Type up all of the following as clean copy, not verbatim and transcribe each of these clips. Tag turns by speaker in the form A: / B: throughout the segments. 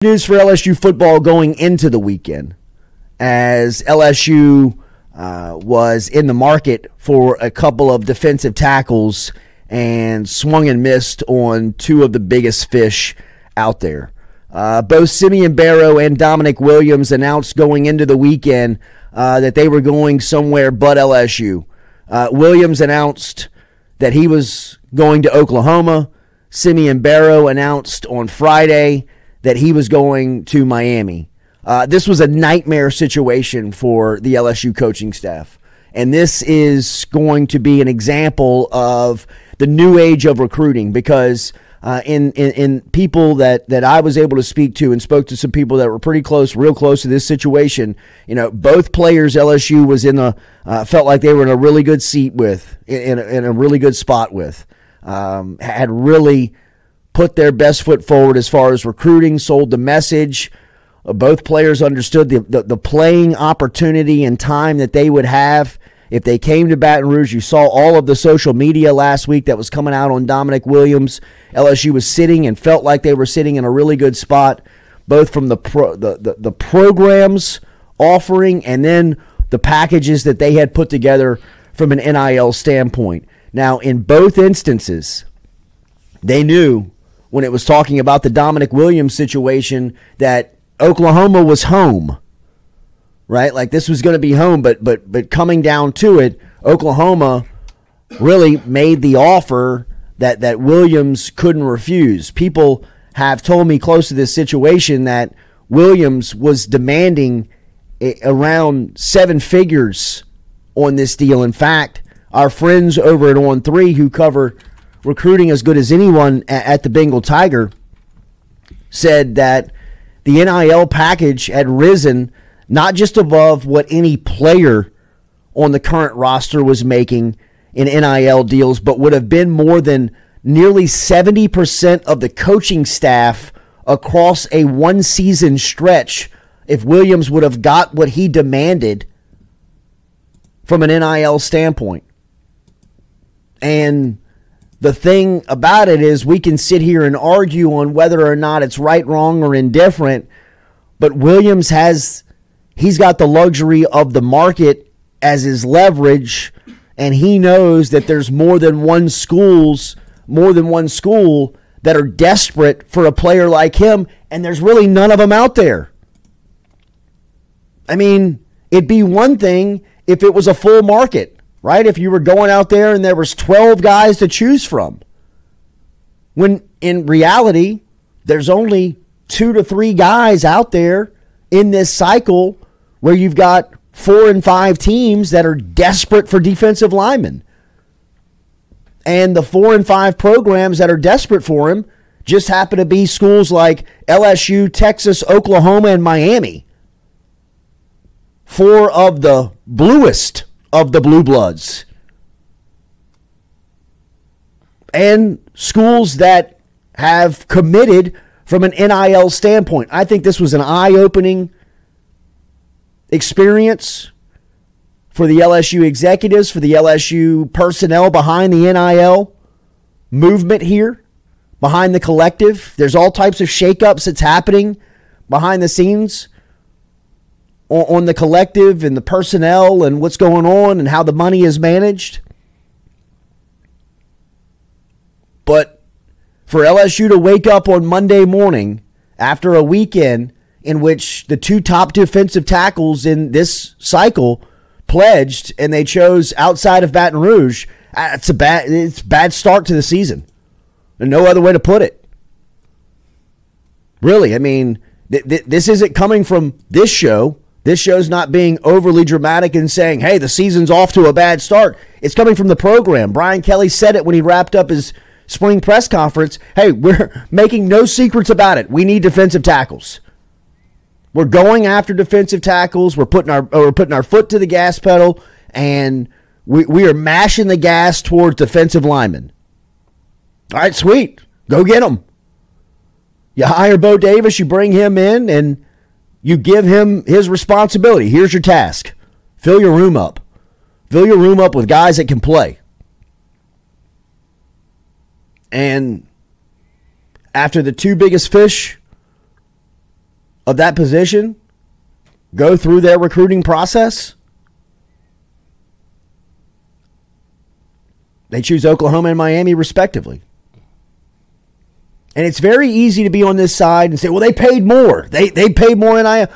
A: News for LSU football going into the weekend, as LSU was in the market for a couple of defensive tackles and swung and missed on two of the biggest fish out there. Both Simeon Barrow and Dominic Williams announced going into the weekend that they were going somewhere but LSU. Williams announced that he was going to Oklahoma. Simeon Barrow announced on Friday that he was going to Miami. This was a nightmare situation for the LSU coaching staff. And this is going to be an example of the new age of recruiting, because in people that I was able to speak to and spoke to some people that were pretty close, real close to this situation, you know, both players LSU was felt like they were in a really good seat with, in a really good spot with, had really put their best foot forward as far as recruiting, sold the message. Both players understood the playing opportunity and time that they would have if they came to Baton Rouge. You saw all of the social media last week that was coming out on Dominic Williams. LSU was sitting and felt like they were sitting in a really good spot, both from the programs offering and then the packages that they had put together from an NIL standpoint. Now, in both instances, they knew when it was talking about the Dominic Williams situation that Oklahoma was home, right? Like this was going to be home, but coming down to it, Oklahoma really made the offer that Williams couldn't refuse. People have told me close to this situation that Williams was demanding around 7 figures on this deal. In fact, our friends over at On 3 who cover recruiting as good as anyone at the Bengal Tiger said that the NIL package had risen not just above what any player on the current roster was making in NIL deals, but would have been more than nearly 70% of the coaching staff across a one-season stretch if Williams would have got what he demanded from an NIL standpoint. And the thing about it is we can sit here and argue on whether or not it's right, wrong, or indifferent, but Williams he's got the luxury of the market as his leverage, and he knows that there's more than one school that are desperate for a player like him, and there's really none of them out there. I mean, it'd be one thing if it was a full market, right? If you were going out there and there was 12 guys to choose from. When in reality, there's only 2 to 3 guys out there in this cycle where you've got 4 and 5 teams that are desperate for defensive linemen. And the 4 and 5 programs that are desperate for him just happen to be schools like LSU, Texas, Oklahoma, and Miami. 4 of the bluest of the blue bloods, and schools that have committed from an NIL standpoint. I think this was an eye-opening experience for the LSU executives, for the LSU personnel behind the NIL movement here, behind the collective. There's all types of shakeups that's happening behind the scenes on the collective and the personnel and what's going on and how the money is managed. But for LSU to wake up on Monday morning after a weekend in which the 2 top defensive tackles in this cycle pledged and they chose outside of Baton Rouge, it's a bad start to the season. And no other way to put it. Really, I mean, this isn't coming from this show. This show's not being overly dramatic and saying, hey, the season's off to a bad start. It's coming from the program. Brian Kelly said it when he wrapped up his spring press conference. Hey, we're making no secrets about it. We need defensive tackles. We're going after defensive tackles. We're putting our foot to the gas pedal, and we are mashing the gas towards defensive linemen. All right, sweet. Go get them. You hire Bo Davis, you bring him in, and you give him his responsibility. Here's your task. Fill your room up. Fill your room up with guys that can play. And after the 2 biggest fish of that position go through their recruiting process, they choose Oklahoma and Miami respectively. And it's very easy to be on this side and say, well, they paid more. They paid more NIL.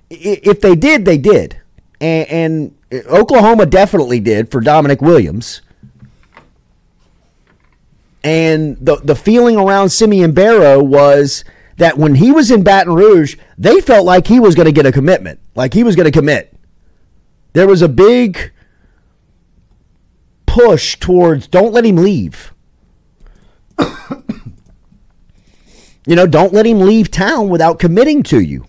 A: If they did, they did. And Oklahoma definitely did for Dominic Williams. And the feeling around Simeon Barrow was that when he was in Baton Rouge, they felt like he was going to get a commitment, like he was going to commit. There was a big push towards don't let him leave. Don't let him leave town without committing to you.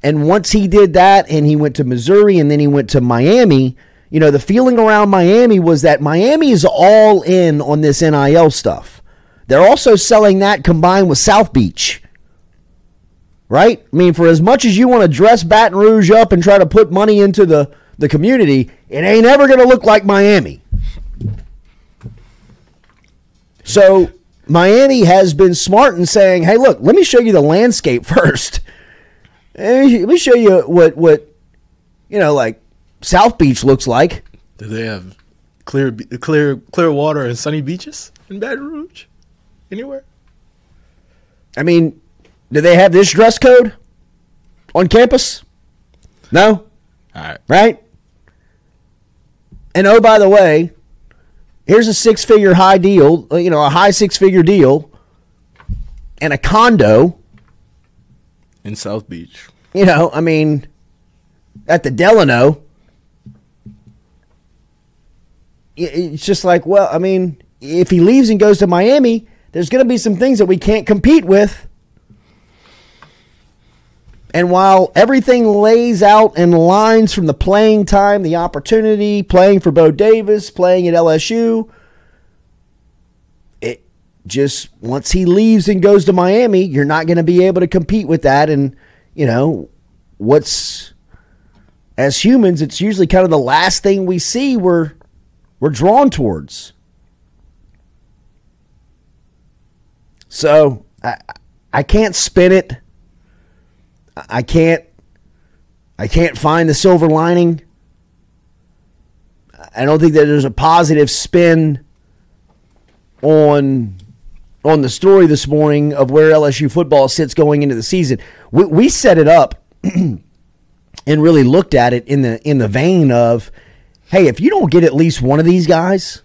A: And once he did that and he went to Missouri and then he went to Miami, the feeling around Miami was that Miami is all in on this NIL stuff. They're also selling that combined with South Beach. Right? I mean, for as much as you want to dress Baton Rouge up and try to put money into the community, it ain't ever going to look like Miami. So Miami has been smart in saying, hey, look, let me show you the landscape first. Let me show you what like South Beach looks like.
B: Do they have clear water and sunny beaches in Baton Rouge? Anywhere?
A: I mean, do they have this dress code on campus? No?
B: All right.
A: Right? And oh, by the way, here's a six-figure high deal, a high six-figure deal and a condo
B: in South Beach.
A: I mean, at the Delano. It's just like, well, I mean, if he leaves and goes to Miami, there's going to be some things that we can't compete with. And while everything lays out in lines from the playing time, the opportunity, playing for Bo Davis, playing at LSU, it just, once he leaves and goes to Miami, you're not going to be able to compete with that. And, as humans, it's usually kind of the last thing we see we're drawn towards. So I can't spin it. I can't find the silver lining. I don't think that there's a positive spin on the story this morning of where LSU football sits going into the season. We set it up and really looked at it in the vein of, hey, if you don't get at least one of these guys,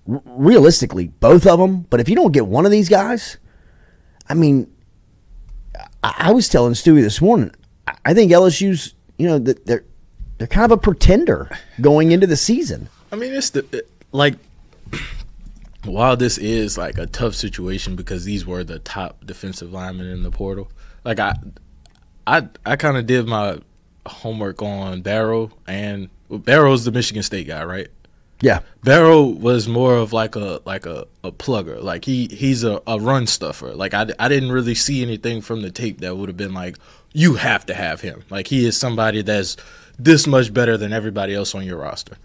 A: realistically, both of them, but if you don't get one of these guys, I mean, I was telling Stewie this morning, I think LSU's, they're kind of a pretender going into the season. I mean,
B: while this is like a tough situation because these were the top defensive linemen in the portal, like I kind of did my homework on Barrow, and Barrow's the Michigan State guy, right?
A: Yeah.
B: Barrow was more of like a plugger. Like he's a run stuffer. Like I didn't really see anything from the tape that would have been like, you have to have him. Like he is somebody that's this much better than everybody else on your roster.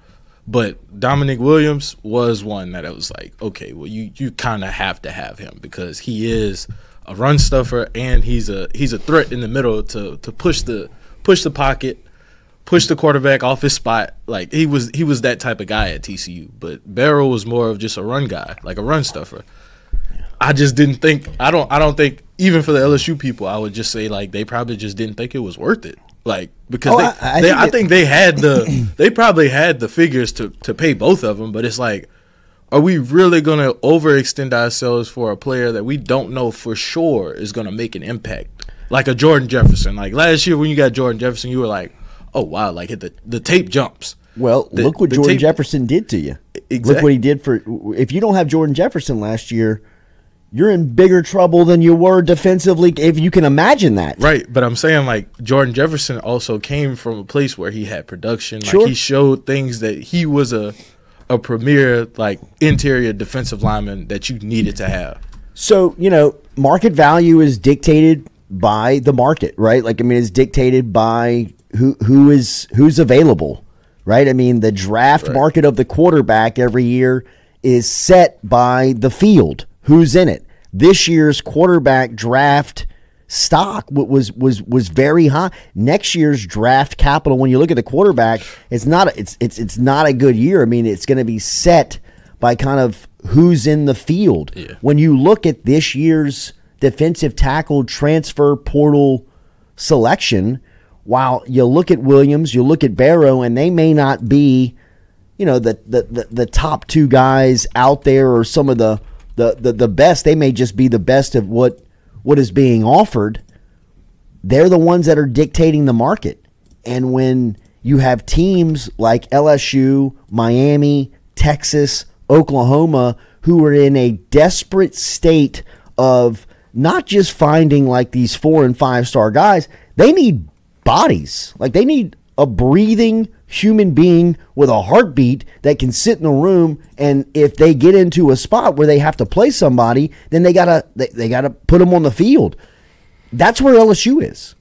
B: But Dominic Williams was one that I was like, okay, well you kind of have to have him because he is a run stuffer and he's a threat in the middle to push the pocket, push the quarterback off his spot. Like he was that type of guy at TCU. But Barrow was more of just a run guy, like a run stuffer. I just didn't think I don't think even for the LSU people, I would just say like they probably just didn't think it was worth it. Like because I think they had they probably had the figures to pay both of them, but it's like, are we really going to overextend ourselves for a player that we don't know for sure is going to make an impact? Like a Jordan Jefferson. Like last year when you got Jordan Jefferson, you were like, oh, wow, like the tape jumps.
A: Well, look what Jordan Jefferson did to you. Exactly. Look what he did for – if you don't have Jordan Jefferson last year, you're in bigger trouble than you were defensively, if you can imagine that.
B: Right, but I'm saying like Jordan Jefferson also came from a place where he had production.
A: Sure.
B: Like he showed things that he was a premier like interior defensive lineman that you needed to have.
A: So, market value is dictated by the market, right? Like, I mean, it's dictated by who's available, right? I mean, the draft market of the quarterback every year is set by the field, who's in it. this year's quarterback draft stock was very high. Next year's draft capital, when you look at the quarterback, it's not a good year. I mean, it's going to be set by kind of who's in the field.
B: Yeah.
A: When you look at this year's defensive tackle transfer portal selection, while you look at Williams, you look at Barrow, and they may not be, the top two guys out there or some of the best. They may just be the best of what is being offered. They're the ones that are dictating the market. And when you have teams like LSU, Miami, Texas, Oklahoma, who are in a desperate state of not just finding like these 4 and 5 star guys, they need bodies. Like they need a breathing human being with a heartbeat that can sit in a room, and if they get into a spot where they have to play somebody, then they gotta put them on the field. That's where LSU is.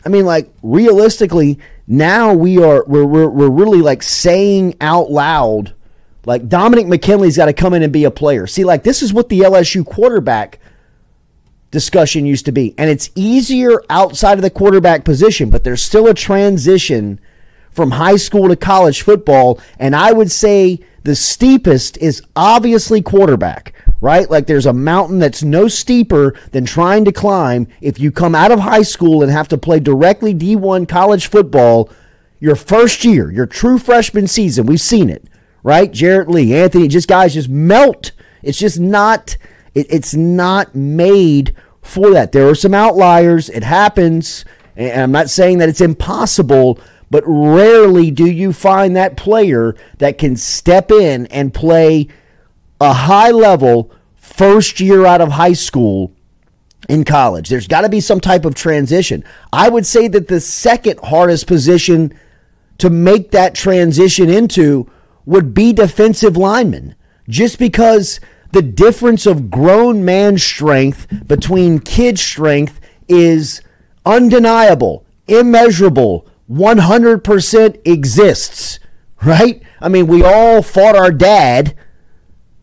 A: I mean, like realistically, now we're really like saying out loud, like Dominic McKinley's got to come in and be a player. See, like this is what the LSU quarterback discussion used to be, and it's easier outside of the quarterback position, but there's still a transition from high school to college football, and I would say the steepest is obviously quarterback, right? Like there's a mountain that's no steeper than trying to climb if you come out of high school and have to play directly D1 college football your first year, your true freshman season. We've seen it, right? Jarrett Lee, Anthony, guys just melt. It's just not, it's not made for that. There are some outliers. It happens, and I'm not saying that it's impossible, but rarely do you find that player that can step in and play a high level first year out of high school in college. There's got to be some type of transition. I would say that the second hardest position to make that transition into would be defensive lineman, just because the difference of grown man strength between kid strength is undeniable, immeasurable, 100% exists, right? I mean, we all fought our dad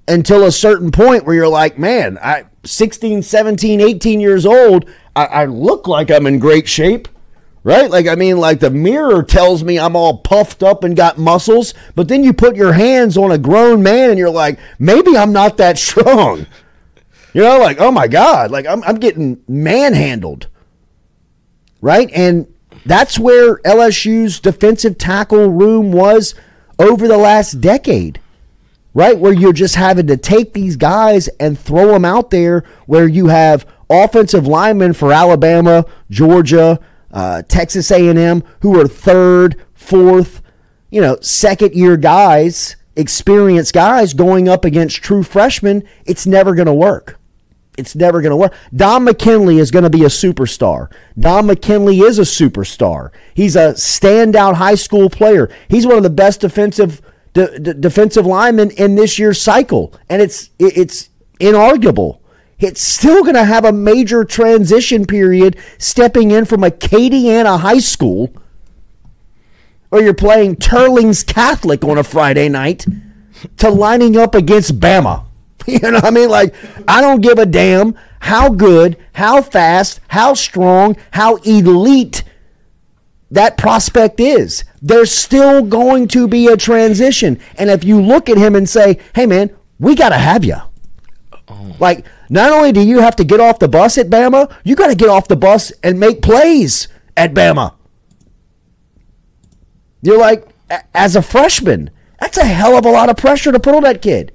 A: until a certain point where you're like, man, 16, 17, 18 years old, I look like I'm in great shape, right? Like, I mean, like the mirror tells me I'm all puffed up and got muscles, but then you put your hands on a grown man and you're like, maybe I'm not that strong. Like, oh my God, like I'm getting manhandled, right? And that's where LSU's defensive tackle room was over the last decade, right? Where you're just having to take these guys and throw them out there, where you have offensive linemen for Alabama, Georgia, Texas A&M, who are third, fourth, second year guys, experienced guys going up against true freshmen. It's never going to work. It's never going to work. Dom McKinley is going to be a superstar. Dom McKinley is a superstar. He's a standout high school player. He's one of the best defensive linemen in this year's cycle, and it's inarguable. It's still going to have a major transition period stepping in from Acadiana High School, or you're playing Turlings Catholic on a Friday night, to lining up against Bama. You know what I mean? Like, I don't give a damn how good, how fast, how strong, how elite that prospect is. There's still going to be a transition. And if you look at him and say, hey, man, we got to have you. Like, not only do you have to get off the bus at Bama, you got to get off the bus and make plays at Bama. You're like, as a freshman, that's a hell of a lot of pressure to put on that kid.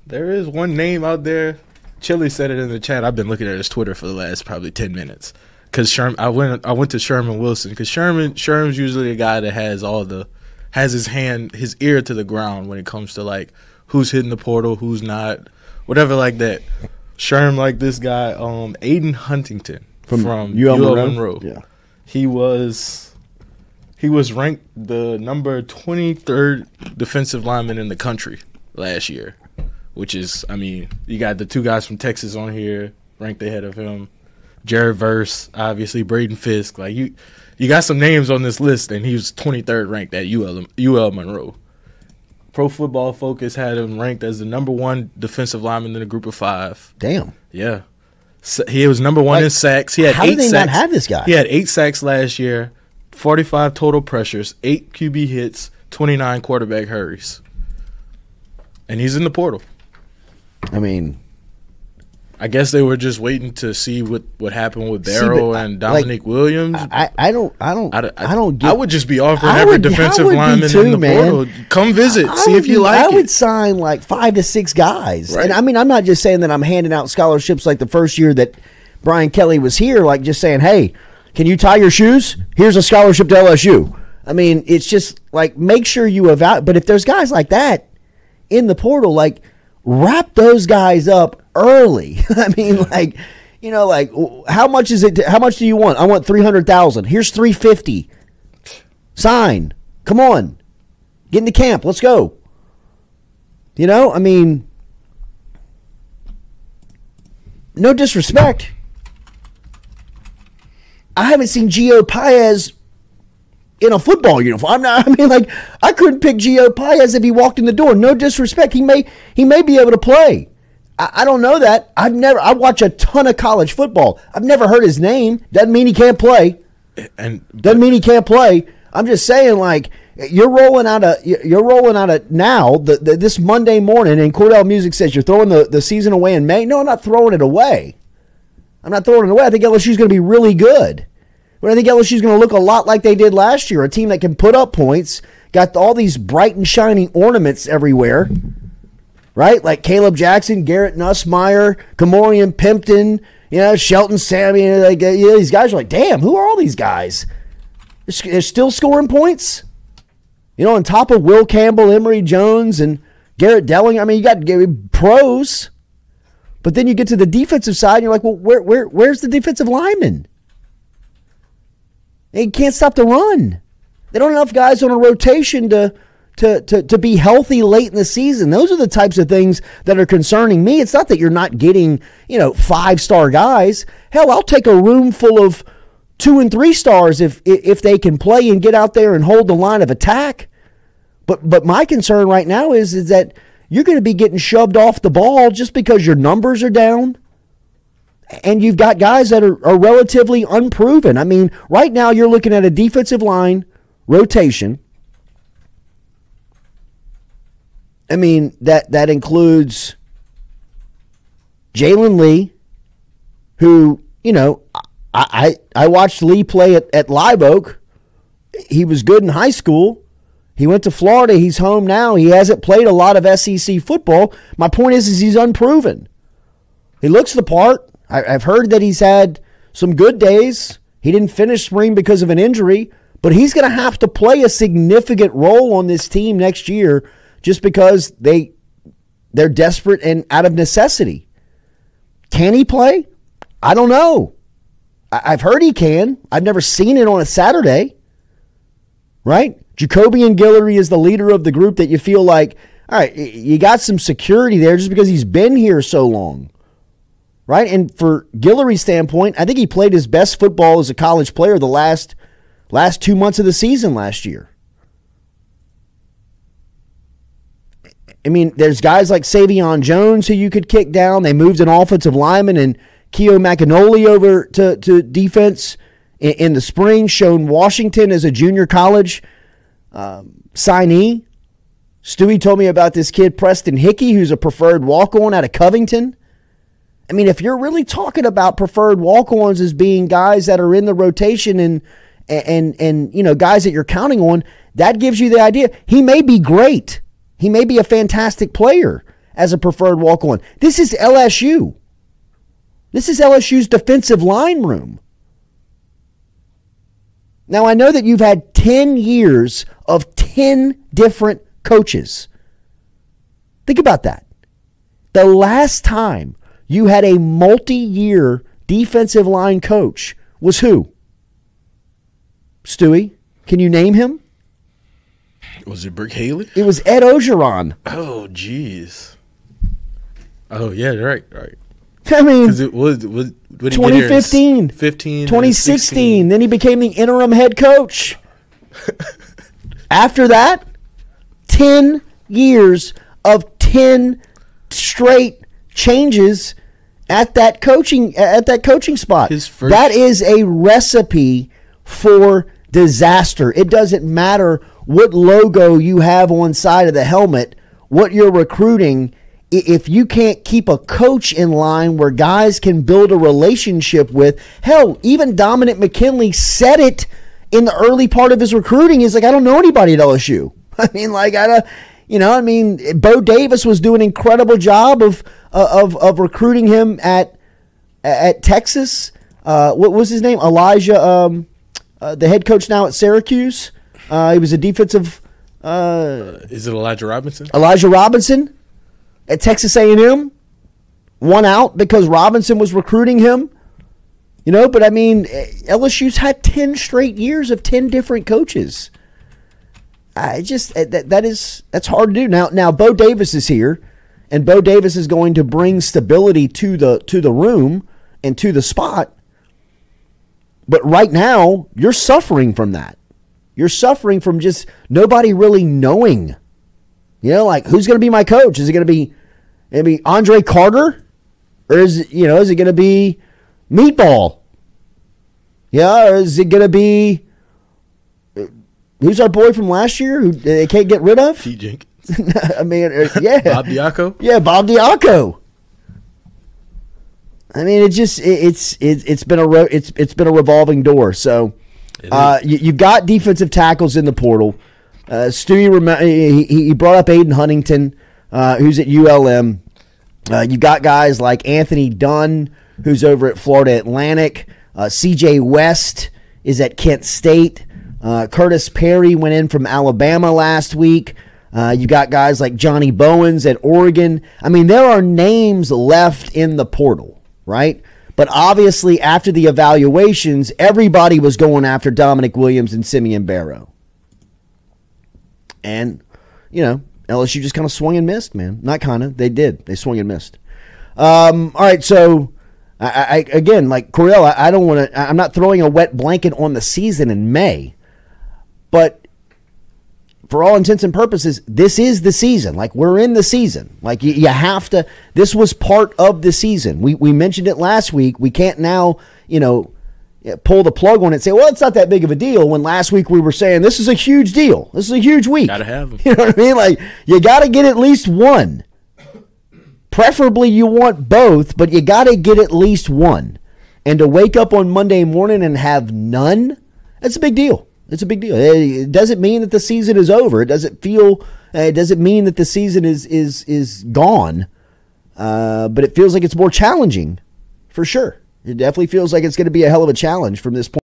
B: There is one name out there. Chili said it in the chat. I've been looking at his Twitter for the last probably 10 minutes. Because I went to Sherman Wilson, because Sherman's usually a guy that has his ear to the ground when it comes to like who's hitting the portal, who's not, whatever like that. Sherm, like this guy, Aiden Huntington from UL Monroe. Yeah, he was ranked the number 23rd defensive lineman in the country last year, which is, I mean, you got the two guys from Texas on here ranked ahead of him. Jared Verse, obviously, Braden Fisk. Like, you got some names on this list, and he was 23rd ranked at UL Monroe. Pro Football Focus had him ranked as the #1 defensive lineman in a group of 5.
A: Damn.
B: Yeah. So he was #1 in sacks. He had
A: how
B: 8
A: did they
B: sacks.
A: not have this guy?
B: He had 8 sacks last year, 45 total pressures, 8 QB hits, 29 quarterback hurries. And he's in the portal.
A: I mean,
B: I guess they were just waiting to see what happened with Barrow and Dominic Williams.
A: I don't get.
B: I would just be offering every defensive lineman in the portal. Come visit, see if you like it.
A: I would sign like 5 to 6 guys,
B: right.
A: And I mean, I'm not just saying that I'm handing out scholarships like the first year that Brian Kelly was here, like just saying, hey, can you tie your shoes? Here's a scholarship to LSU. I mean, it's just like make sure you evaluate. But if there's guys like that in the portal, like wrap those guys up early. I mean, like, you know, like how much is it? How much do you want? I want 300,000. Here's 350. Sign. Come on, get into camp. Let's go. You know, I mean, no disrespect. I haven't seen Gio Paez in a football uniform. I couldn't pick Gio Paez if he walked in the door. No disrespect. He may be able to play. I don't know that. I watch a ton of college football. I've never heard his name. Doesn't mean he can't play. Doesn't mean he can't play. I'm just saying, like, you're rolling out of now this Monday morning, and Cordell Music says you're throwing the season away in May. No, I'm not throwing it away. I'm not throwing it away. I think LSU's going to be really good. But I think LSU's going to look a lot like they did last year, a team that can put up points, got all these bright and shiny ornaments everywhere, right? Like Caleb Jackson, Garrett Nussmeier, Kamorian Pimpton, you know, Shelton Sammy. Like, these guys are like, damn, who are all these guys? They're still scoring points? You know, on top of Will Campbell, Emory Jones, and Garrett Delling. I mean, you got pros. But then you get to the defensive side, and you're like, well, where's the defensive lineman? They can't stop the run. They don't have enough guys on a rotation to be healthy late in the season. Those are the types of things that are concerning me. It's not that you're not getting, 5-star guys. Hell, I'll take a room full of 2 and 3 stars if they can play and get out there and hold the line of attack. But my concern right now is that you're going to be getting shoved off the ball just because your numbers are down. And you've got guys that are relatively unproven. I mean, right now you're looking at a defensive line rotation. I mean, that includes Jalen Lee, who, I watched Lee play at Live Oak. He was good in high school. He went to Florida. He's home now. He hasn't played a lot of SEC football. My point is he's unproven. He looks the part. I've heard that he's had some good days. He didn't finish spring because of an injury, but he's going to have to play a significant role on this team next year just because they're desperate and out of necessity. Can he play? I don't know. I've heard he can. I've never seen it on a Saturday. Right? Jacobian Guillory is the leader of the group that you feel like, all right, you got some security there just because he's been here so long. Right? And for Guillory's standpoint, I think he played his best football as a college player the last 2 months of the season last year. I mean, there's guys like Savion Jones who you could kick down. They moved an offensive lineman and Keo McAnally over to defense in the spring. Shone Washington as a junior college signee. Stewie told me about this kid, Preston Hickey, who's a preferred walk-on out of Covington. I mean, if you're really talking about preferred walk-ons as being guys that are in the rotation and guys that you're counting on, that gives you the idea. He may be great. He may be a fantastic player as a preferred walk-on. This is LSU. This is LSU's defensive line room. Now, I know that you've had 10 years of 10 different coaches. Think about that. The last time you had a multi-year defensive line coach was who? Stewie, can you name him?
B: Was it Brick Haley?
A: It was Ed Ogeron.
B: Oh, jeez. Oh, yeah, right.
A: I mean,
B: it was
A: 2015, 2016. Then he became the interim head coach. After that, 10 years of 10 straight changes at that coaching spot. That is a recipe for disaster. It doesn't matter what logo you have on side of the helmet, what you're recruiting. If you can't keep a coach in line where guys can build a relationship with, hell, even Dominic McKinley said it in the early part of his recruiting. He's like, I don't know anybody at LSU. I mean, like, Bo Davis was doing an incredible job of recruiting him at Texas. What was his name? Elijah, the head coach now at Syracuse. He was a defensive.
B: Is it Elijah Robinson?
A: Elijah Robinson at Texas A&M won out because Robinson was recruiting him. But I mean, LSU's had 10 straight years of 10 different coaches. That's hard to do. Now Bo Davis is here, and Bo Davis is going to bring stability to the room and to the spot. But right now, you're suffering from that. You're suffering from just nobody really knowing. Like, who's going to be my coach? Is it going to be Andre Carter, or is it going to be Meatball? Yeah, or is it going to be who's our boy from last year who they can't get rid of?
B: T. Jenkins.
A: I mean, yeah,
B: Bob Diaco.
A: Yeah, Bob Diaco. I mean, it's been a revolving door. So you've got defensive tackles in the portal. Stewie, he brought up Aiden Huntington, who's at ULM. You've got guys like Anthony Dunn, who's over at Florida Atlantic. C.J. West is at Kent State. Curtis Perry went in from Alabama last week. You got guys like Johnny Bowens at Oregon. I mean, there are names left in the portal, right? But obviously, after the evaluations, everybody was going after Dominic Williams and Simeon Barrow. And, LSU just kind of swung and missed, man. Not kind of. They did. They swung and missed. All right, so I again, like Coriel, I don't want to. I'm not throwing a wet blanket on the season in May, but for all intents and purposes, this is the season. Like, we're in the season. Like, you have to. This was part of the season. We mentioned it last week. We can't now, pull the plug on it and say, well, it's not that big of a deal, when last week we were saying this is a huge deal. This is a huge week.
B: Gotta have them.
A: You know what I mean? Like, you got to get at least one. Preferably you want both, but you got to get at least one. And to wake up on Monday morning and have none, that's a big deal. It's a big deal. It doesn't mean that the season is over. It doesn't mean that the season is gone. But it feels like it's more challenging, for sure. It definitely feels like it's going to be a hell of a challenge from this point.